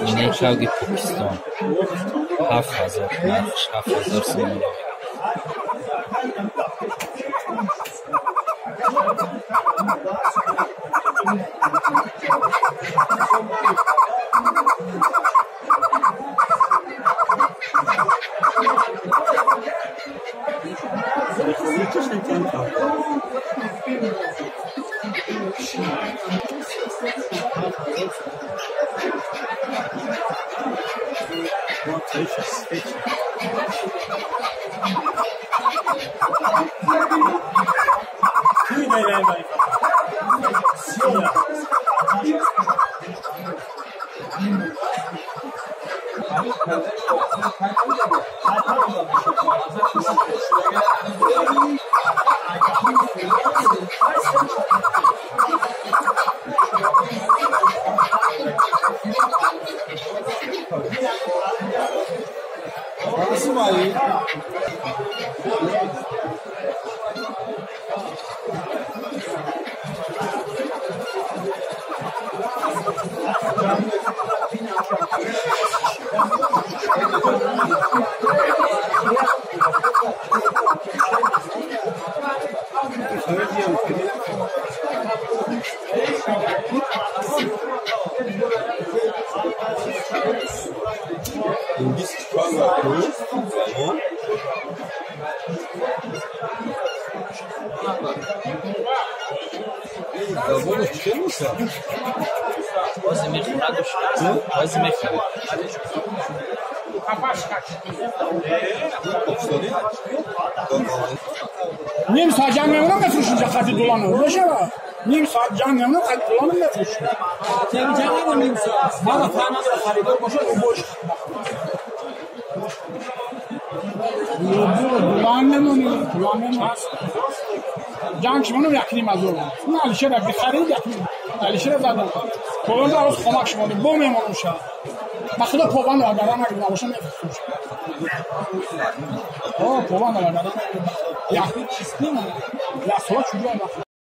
اینه خلق پاکستان 7000 منش 7000 سوم نیم ساعت جمع میمونم بفروشیم جا خطی دولانو بشه با نیم ساعت جمع میمونم خطی دولانو بفروشیم جمع نیم ساعت ما فهم نداره خریدار باشه رو بوش دولان نمونی جمع شمانم یکنیم از اون اون علیشه را بخرید یکنیم علیشه را زدن پوان را از خمک شمانده بو میمونم شد بخدا پوان را اگران اگر نباشه نفروشیم پوان را اگران یخنی چیست نمونه یا سوال چجور هم